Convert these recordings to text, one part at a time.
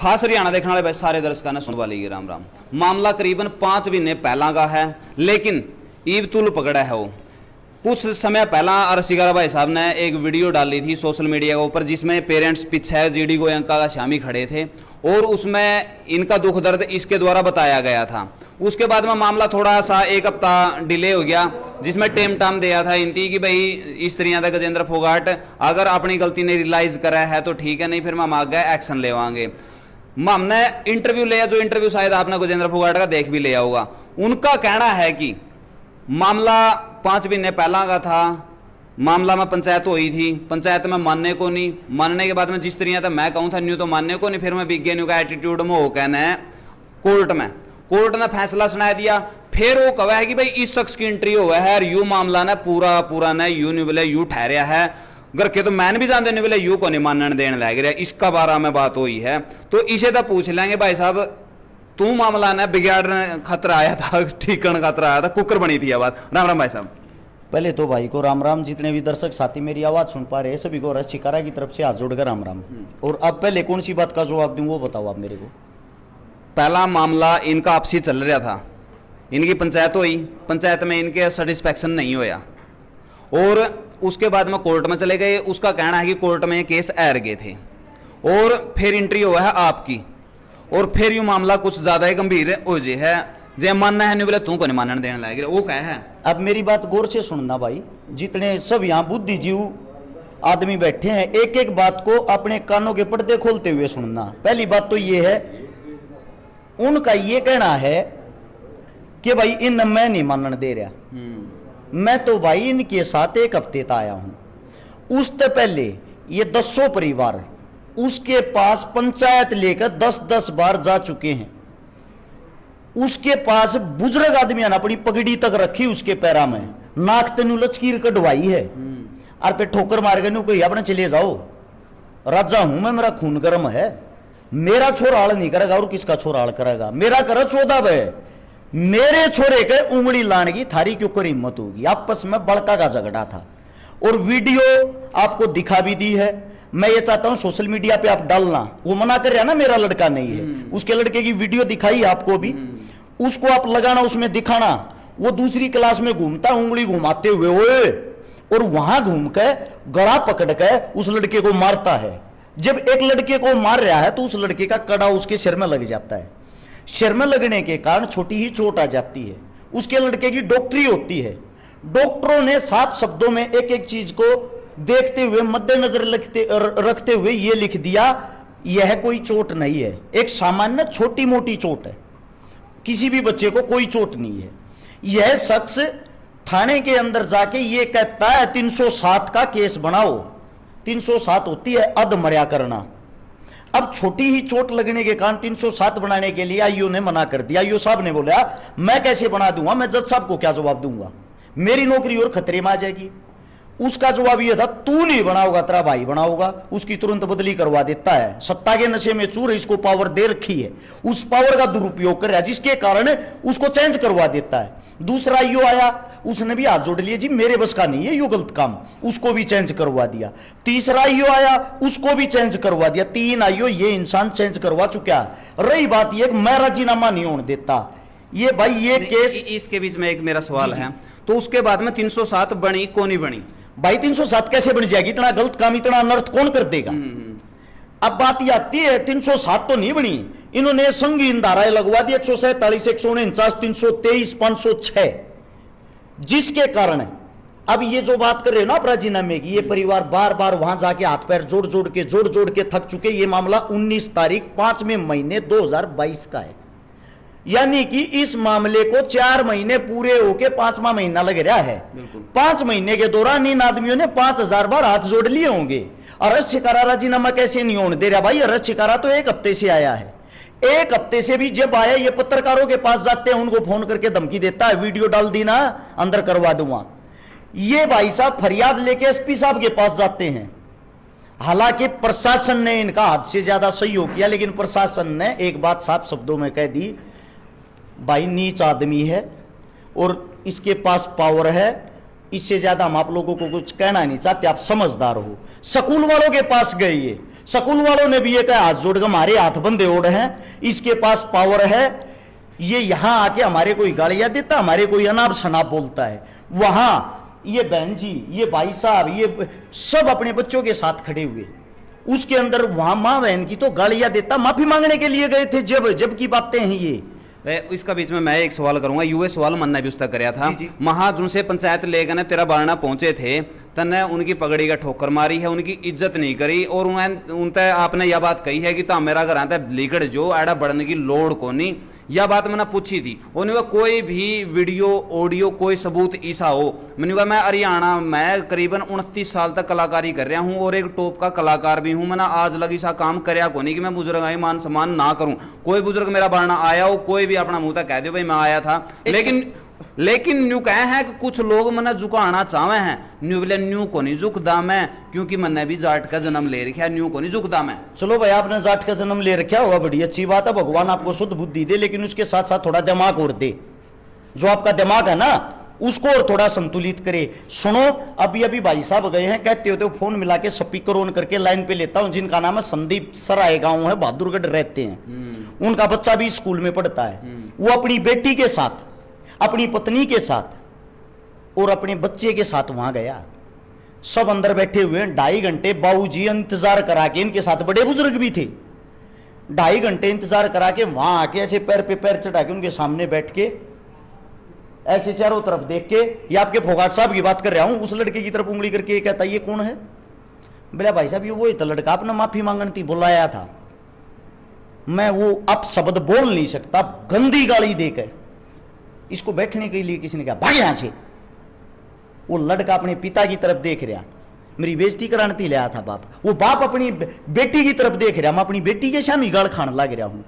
खास हरियाणा देखने वाले भाई सारे दर्शकों ने सुनवा ली राम राम। मामला करीबन 5 महीने पहला का है, लेकिन ईब तुल पकड़ा है वो। कुछ समय पहला रसिका भाई साहब ने एक वीडियो डाली थी सोशल मीडिया के ऊपर, जिसमें पेरेंट्स पीछे जीडी गोयंका का शामी खड़े थे और उसमें इनका दुख दर्द इसके द्वारा बताया गया था। उसके बाद में मामला थोड़ा सा 1 हफ्ता डिले हो गया, जिसमें टेम टाम दिया था इनती कि भाई इस तरह का गजेंद्र फोगाट अगर अपनी गलती ने रियलाइज करा है तो ठीक है, नहीं फिर हम आगे एक्शन लेवाएंगे। हमने इंटरव्यू लिया, जो इंटरव्यू शायद आपने गजेंद्र फोगाट का देख भी लिया होगा। उनका कहना है कि मामला 5 महीने पहला का था, मामला में पंचायत हुई थी, पंचायत में मानने को नहीं, मानने के बाद में जिस तरह था मैं कहूँ था न्यू तो मानने को नहीं, फिर मैं विज्ञानियों का एटीट्यूड में हो कहना है कोर्ट ने फैसला सुना दिया। फिर वो कहा है कि भाई इस शख्स की एंट्री हुआ है और यू मामला ने पूरा ने यू नहीं बोले यू ठहरिया है, घर के तो मैंने भी जानते नहीं बोले यू को नहीं मानने देने लग रहा, इसका बारे में बात हुई है। तो इसे तो पूछ लेंगे भाई साहब, तू मामला ने बिगाड़ने खतरा आया था, ठीक करने खतरा आया था, कुकर बनी थी आवाज। राम राम भाई साहब। पहले तो भाई को राम राम, जितने भी दर्शक साथी मेरी आवाज सुन पा रहे हैं सभी को रस शिकारा की तरफ से हाथ जोड़कर राम राम। और अब पहले कौन सी बात का जवाब दूं वो बताओ आप मेरे को। पहला मामला इनका आपसी चल रहा था, इनकी पंचायत हुई, पंचायत में इनके सेटिस्फैक्शन नहीं होया और उसके बाद में कोर्ट में चले गए। उसका कहना है कि कोर्ट में केस हार गए थे और फिर एंट्री हुआ है आपकी, और फिर यूं मामला कुछ ज्यादा ही गंभीर हो जे है, जे मानना है नहीं बोले तू को नहीं मानने देने लगे, वो क्या है। अब मेरी बात गौर से सुनना भाई, जितने सब यहाँ बुद्धिजीव आदमी बैठे हैं एक एक बात को अपने कानों के पर्दे खोलते हुए सुनना। पहली बात तो ये है, उनका ये कहना है कि भाई इन मैं नहीं मानने दे रहा, मैं तो भाई इनके साथ 1 हफ्ते तक आया हूं। उससे पहले ये 10 परिवार उसके पास पंचायत लेकर 10-10 बार जा चुके हैं। उसके पास बुजुर्ग आदमियों ने अपनी पगड़ी तक रखी उसके पैरा में, नाक तेनू लचकीर कटवाई है और पे ठोकर मार के कोई अपने चले जाओ, राजा हूं मैं, मेरा खून गर्म है, मेरा छोरा हाल नहीं करेगा और किसका छोरा हाल करेगा, मेरा कर 14 बे, मेरे छोरे के उंगली लाने की थारी क्यों कर हिम्मत होगी। आपस में बड़का का झगड़ा था और वीडियो आपको दिखा भी दी है। मैं ये चाहता हूं सोशल मीडिया पे आप डालना, वो मना कर रहा ना मेरा लड़का नहीं है, उसके लड़के की वीडियो दिखाई आपको भी, उसको आप लगाना, उसमें दिखाना वो दूसरी क्लास में घूमता उंगली घुमाते हुए ओए, और वहां घूम के गला पकड़ के उस लड़के को मारता है। जब एक लड़के को मार रहा है तो उस लड़के का कड़ा उसके सिर में लग जाता है, सिर में लगने के कारण छोटी ही चोट आ जाती है। उसके लड़के की डॉक्टरी होती है, डॉक्टरों ने साफ शब्दों में एक एक चीज को देखते हुए मद्देनजर रखते हुए यह लिख दिया, यह कोई चोट नहीं है, एक सामान्य छोटी मोटी चोट है, किसी भी बच्चे को कोई चोट नहीं है। यह शख्स थाने के अंदर जाके यह कहता है 307 का केस बनाओ। 307 होती है अधमर्या करना। अब छोटी ही चोट लगने के कारण 307 बनाने के लिए आईओ ने मना कर दिया। आईओ साहब ने बोला मैं कैसे बना दूंगा, मैं जज साहब को क्या जवाब दूंगा, मेरी नौकरी और खतरे में आ जाएगी। उसका जवाब यह था तू नहीं बनाओगा तेरा भाई बनाओगा। उसकी तुरंत बदली करवा देता है। सत्ता के नशे में चूर इसको पावर दे रखी है, उस पावर का दुरुपयोग कर रहा है, जिसके कारण उसको चेंज करवा देता है। दूसरा आईओ आया, उसने भी हाथ जोड़ लिया जी मेरे बस का नहीं है यो गलत काम, उसको भी चेंज करवा दिया। तीसरा आईओ आया, उसको भी चेंज करवा दिया। 3 आईओ ये इंसान चेंज करवा चुका है। रही बात ये मैं राजीनामा नहीं होने देता, ये भाई ये केस। इसके बीच में एक मेरा सवाल है, तो उसके बाद में 307 बनी कौन नहीं बनी भाई? 307 कैसे बन जाएगी? इतना गलत काम इतना अनर्थ कौन कर देगा? अब बात ये आती है 307 तो नहीं बनी, इन्होंने संगीन धाराएं लगवा दी 147, 149, 323, 506, जिसके कारण अब ये जो बात कर रहे हो ना आप राजीनामे की, ये परिवार बार बार वहां जाके हाथ पैर जोड़ जोड़ के थक चुके। ये मामला 19 तारीख 5वें महीने 2022 का है, यानी कि इस मामले को 4 महीने पूरे होके 5वां महीना लग रहा है। 5 महीने के दौरान इन आदमियों ने 5000 बार हाथ जोड़ लिए होंगे। अरेस्ट शिकारा राजीनामा कैसे नहीं होने दे रहा भाई? अरेस्ट शिकारा तो 1 हफ्ते से आया है, 1 हफ्ते से भी जब आया ये पत्रकारों के पास जाते हैं, उनको फोन करके धमकी देता है वीडियो डाल दी ना अंदर करवा दूंगा। ये भाई साहब फरियाद लेके एसपी साहब के पास जाते हैं। हालांकि प्रशासन ने इनका हद से ज्यादा सहयोग किया, लेकिन प्रशासन ने एक बात साफ शब्दों में कह दी, भाई नीच आदमी है और इसके पास पावर है, इससे ज्यादा हम आप लोगों को कुछ कहना नहीं चाहते, आप समझदार हो। स्कूल वालों के पास गए, ये स्कूल वालों ने भी ये कहा हाथ जोड़ के हमारे हाथ बंधे ओढ़ हैं, इसके पास पावर है, ये यहां आके हमारे कोई गालियां देता, हमारे कोई अनाप शनाप बोलता है। वहां ये बहन जी, ये भाई साहब, ये सब अपने बच्चों के साथ खड़े हुए, उसके अंदर वहां मां बहन की तो गालियां देता, माफी मांगने के लिए गए थे, जब की बातें हैं ये। इसका बीच में मैं एक सवाल करूंगा, यूए सवाल मन्ना भी उसका कराया था। जी, जी। महाजुन से पंचायत ले गए तेरा बारना पहुंचे थे, तने उनकी पगड़ी का ठोकर मारी है, उनकी इज्जत नहीं करी, और उनते आपने यह बात कही है कि तो मेरा घर आता लीकड़ जो एड़ा बढ़ने की लोड़ को नहीं। यह बात मैंने पूछी थी, उन्होंने कहा कोई भी वीडियो ऑडियो कोई सबूत ऐसा हो। मैंने कहा मैं हरियाणा में करीबन 29 साल तक कलाकारी कर रहा हूं और एक टॉप का कलाकार भी हूं, मैंने आज लगी सा काम करया को नहीं कि मैं बुजुर्ग आई मान सम्मान ना करूं। कोई बुजुर्ग मेरा बारना आया हो, कोई भी अपना मुंह तक कह दो भाई मैं आया था, लेकिन न्यू कहे हैं कि कुछ लोग मैंने झुकाना चाहे हैं, न्यू बोले न्यू को नहीं झुकदा मैं, क्योंकि मैंने भी जाट का जन्म ले रखा है, न्यू को नहीं झुकदा मैं। चलो भाई आपने जाट का जन्म ले रखा होगा, बड़ी अच्छी बात है, भगवान आपको शुद्ध बुद्धि दे, लेकिन उसके साथ साथ थोड़ा दिमाग और दे, जो आपका दिमाग है ना उसको और थोड़ा संतुलित करे। सुनो, अभी भाई साहब गए हैं, कहते होते फोन मिला के स्पीकर ऑन करके लाइन पे लेता हूं, जिनका नाम है संदीप सराय, गांव है बहादुरगढ़, रहते हैं, उनका बच्चा भी स्कूल में पढ़ता है, वो अपनी बेटी के साथ, अपनी पत्नी के साथ और अपने बच्चे के साथ वहां गया। सब अंदर बैठे हुए हैं, 2.5 घंटे बाबूजी इंतजार करा के, इनके साथ बड़े बुजुर्ग भी थे, 2.5 घंटे इंतजार करा के वहां आके ऐसे पैर पे पैर चढ़ा के उनके सामने बैठ के ऐसे चारों तरफ देख के, ये आपके फोगाट साहब की बात कर रहा हूं, उस लड़के की तरफ उंगली करके ये कहता ये कौन है? बोला भाई साहब ये वो तो लड़का आपने माफी मांगने थी बुलाया था, मैं वो अब शब्द बोल नहीं सकता, गंदी गाली देकर इसको बैठने के लिए किसी ने कहा भाग यहां से। वो लड़का अपने पिता की तरफ देख रहा, मेरी बेइज्जती कराने थी लाया था बाप, वो बाप अपनी बेटी की तरफ देख रहा, मैं अपनी बेटी के सामने गाल खाने लग रहा हूं,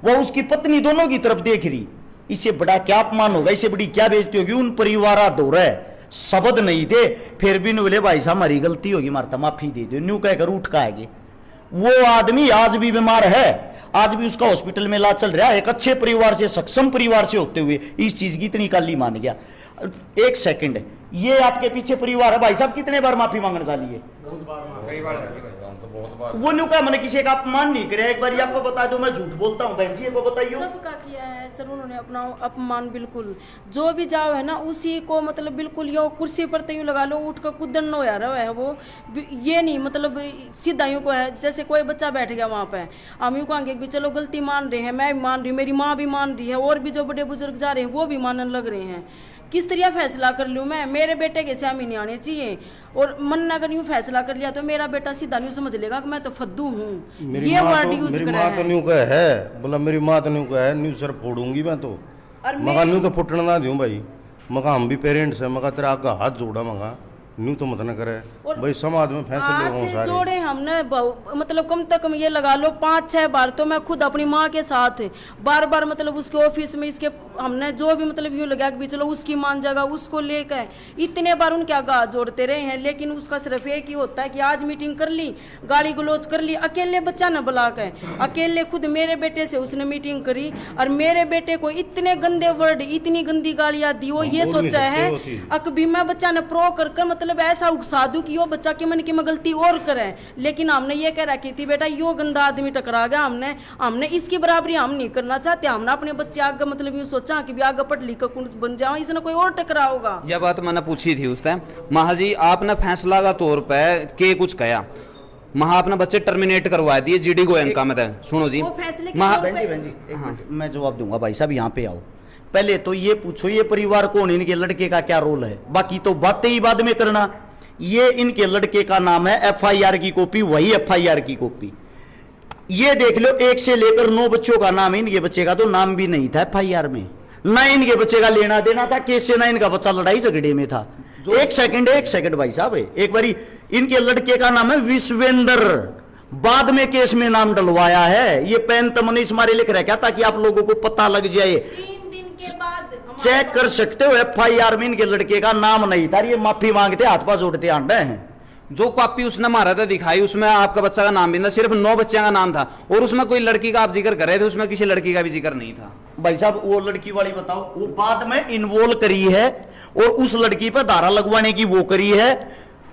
वह उसकी पत्नी दोनों की तरफ देख रही। इससे बड़ा क्या अपमान होगा, इससे बड़ी क्या बेइज्जती होगी? उन परिवार दो रहे शब्द नहीं थे, फिर भी बोले भाई साहब हमारी गलती होगी, मारता माफी दे दो, न्यू कहकर उठ का आगे। वो आदमी आज भी बीमार है, आज भी उसका हॉस्पिटल में इलाज चल रहा है, एक अच्छे परिवार से, सक्षम परिवार से होते हुए इस चीज की इतनी काली मान गया। एक सेकंड, ये आपके पीछे परिवार है, भाई साहब कितने बार माफी मांगने वाली है? वो न्यू का मैंने किसी का अपमान नहीं किया, एक बार आपको बता दो, मैं झूठ बोलता हूँ बहन जी, वो बताइए। सबका किया है सर उन्होंने अपना अपमान, बिल्कुल जो भी जाओ है ना उसी को, मतलब बिल्कुल यो कुर्सी पर तो यूँ लगा लो उठ कर कुदन हो रहा है, वो ये नहीं मतलब सीधा यूँ को है, जैसे कोई बच्चा बैठ गया वहाँ पे, हम यूँ कहेंगे कि चलो गलती मान रहे हैं, मैं भी मान रही हूँ, मेरी माँ भी मान रही है, और भी जो बड़े बुजुर्ग जा रहे हैं वो भी मानने लग रहे हैं। किस तरह फैसला कर लूँ मैं? मेरे बेटे के सामने नहीं आने चाहिए, और मन ने अगर यूँ फैसला कर लिया तो मेरा बेटा सीधा न्यू समझ लेगा कि मैं तो फद्दू हूँ, ये वर्ड यूज कर रहा है। न्यू का है बोला, मेरी माँ तो न्यू का है, न्यू सर फोड़ूंगी मैं तो, मगा न्यू तो फुटना ना दूं भाई, मगा हम भी पेरेंट्स है, मगा तेरा आगे हाथ जोड़ा, मगा न्यू तो मत न करे भाई, समाज में फैसले लोगों सारे जोड़े हमने मतलब कम से कम ये लगा लो 5-6 बार तो मैं खुद अपनी माँ के साथ बार बार मतलब उसके ऑफिस में इसके हमने जो भी मतलब यूँ लगा कि चलो उसकी मान जगह उसको लेकर इतने बार उनके आगे जोड़ते रहे हैं, लेकिन उसका सिर्फ एक ही होता है कि आज मीटिंग कर ली, गाली गलौज कर ली, अकेले बच्चा न बुला कर, अकेले खुद मेरे बेटे से उसने मीटिंग करी और मेरे बेटे को इतने गंदे वर्ड, इतनी गंदी गालियाँ दी, वो ये सोचा है अकभी मैं बच्चा ने प्रो कर मतलब ऐसा उकसा दूं कि वो बच्चा के मन की मैं गलती और करे, लेकिन हमने ये कह रखी थी बेटा यो गंदा आदमी टकरा गया, हमने इसकी बराबरी हम नहीं करना चाहते, हमने अपने बच्चे आगे मतलब यूँ सोचा कि भी आगे पढ़ लिख कर कुछ बन जाओ, इसने कोई और टकरा होगा। यह बात मैंने पूछी थी उस टाइम। महाजी आपने फैसला का तौर पर के कुछ कहा, महा अपना बच्चे टर्मिनेट करवा दिए जीडी गोयनका में, सुनो जी बहन जी हाँ, मैं जवाब दूंगा भाई साहब, यहाँ पे आओ। पहले तो ये पूछो ये परिवार कौन, इनके लड़के का क्या रोल है, बाकी तो बातें ही बाद में करना। ये इनके लड़के का नाम है, FIR की कॉपी, वही FIR की कॉपी, ये देख लो 1 से लेकर 9 बच्चों का नाम, इनके बच्चे का तो नाम भी नहीं था FIR में, ना इनके बच्चे का लेना देना था केस से, ना इनका बच्चा लड़ाई झगड़े में था। एक सेकंड भाई साहब, एक बारी इनके लड़के का नाम है विश्वेंद्र, बाद में केस में नाम डलवाया है, ये पेन तमनीस मारे लिख रहा है ताकि आप लोगों को पता लग जाए, 3 दिन के बाद चेक कर सकते हो FIR में इनके लड़के का नाम नहीं था, ये माफी मांगते हाथ पास जोड़ते आंडे हैं। जो कॉपी उसने मारा था दिखाई, उसमें आपका बच्चा का नाम भी था, सिर्फ 9 बच्चों का नाम था, और उसमें कोई लड़की का आप जिक्र कर रहे थे, उसमें किसी लड़की का भी जिक्र नहीं था। भाई साहब वो लड़की वाली बताओ, वो बाद में इन्वॉल्व करी है और उस लड़की पर धारा लगवाने की वो करी है,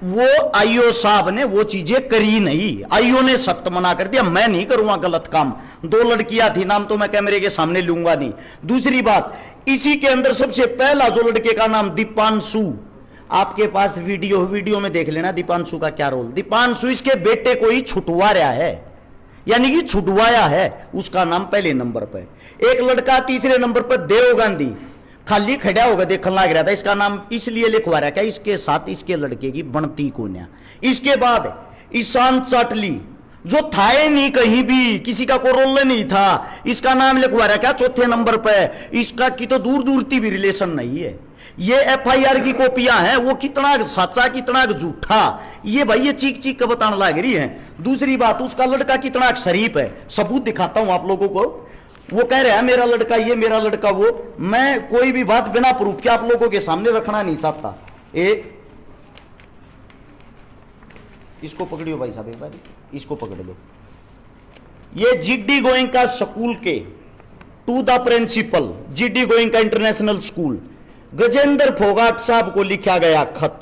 वो आईओ साहब ने वो चीजें करी नहीं, आईओ ने सख्त मना कर दिया, मैं नहीं करूंगा गलत काम। 2 लड़कियां थी, नाम तो मैं कैमरे के सामने लूंगा नहीं। दूसरी बात, इसी के अंदर सबसे पहला जो लड़के का नाम दीपांशु, आपके पास वीडियो में देख लेना दीपांशु का क्या रोल। दीपांशु इसके बेटे को ही छुटवा रहा है, यानी कि छुटवाया है, उसका नाम पहले नंबर पर। एक लड़का तीसरे नंबर पर देव गांधी खाली खड़ा होगा देखने लग रहा था, इसका नाम इसलिए लिखवा रहा है इसके साथ इसके लड़के की बनती कोन्या। इसके बाद ईशान चाटली जो था ही नहीं, कहीं भी किसी का कोई रोल नहीं था, इसका नाम लिखवा रहा क्या 4थे नंबर पर। इसका की तो दूर दूर की भी रिलेशन नहीं है। ये एफआईआर की कॉपियां हैं, वो कितना सच्चा कितना झूठा, ये भाई ये चीख चीख के बताने लग रही है। दूसरी बात, उसका लड़का कितना शरीफ है, सबूत दिखाता हूं आप लोगों को। वो कह रहा है मेरा लड़का ये, मेरा लड़का वो। मैं कोई भी बात बिना प्रूफ के आप लोगों के सामने रखना नहीं चाहता। इसको पकड़ियो भाई साहब, एक बार इसको पकड़ लो। ये जीडी गोयनका स्कूल के to the principal, GD Goenka international school, Gajendra Phogat साहब को लिखा गया खत।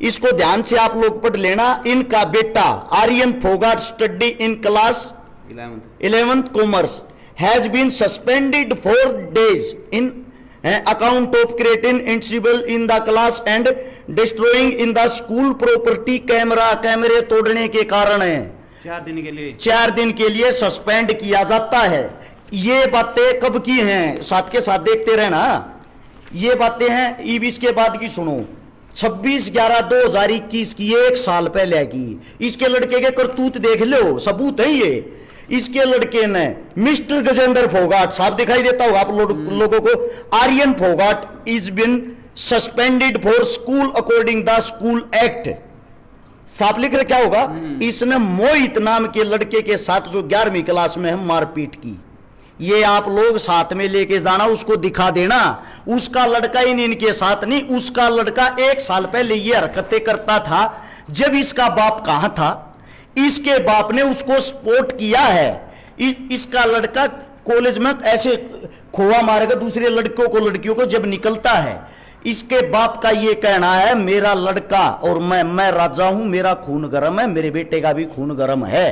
इसको ध्यान से आप लोग पढ़ लेना। इनका बेटा Aryan Phogat study in class 11th commerce has been suspended for days in account of creating incivility in the class and destroying in the school property। कैमरे तोड़ने के कारण है 4 दिन के लिए सस्पेंड किया जाता है। ये बातें कब की हैं, साथ के साथ देखते रहना। ये बातें हैं ईब इसके बाद की सुनो, 26/11/2021 की, 1 साल पहले की। इसके लड़के के करतूत देख लो, सबूत है ये। इसके लड़के ने मिस्टर गजेंद्र फोगाट साहब दिखाई देता होगा आप लोगों को, Aryan Phogat is been suspended for school according the school act. साफ लिख रखा होगा। इसने मोहित नाम के लड़के के साथ जो 11वीं क्लास में है मारपीट की। ये आप लोग साथ में लेके जाना, उसको दिखा देना। उसका लड़का इन इनके साथ नहीं, उसका लड़का 1 साल पहले ये हरकतें करता था जब इसका बाप कहां था। इसके बाप ने उसको सपोर्ट किया है। इसका लड़का कॉलेज में ऐसे खोआ मारेगा दूसरे लड़कों को, लड़कियों को जब निकलता है। इसके बाप का ये कहना है मेरा लड़का और मैं राजा हूं, मेरा खून गर्म है, मेरे बेटे का भी खून गर्म है।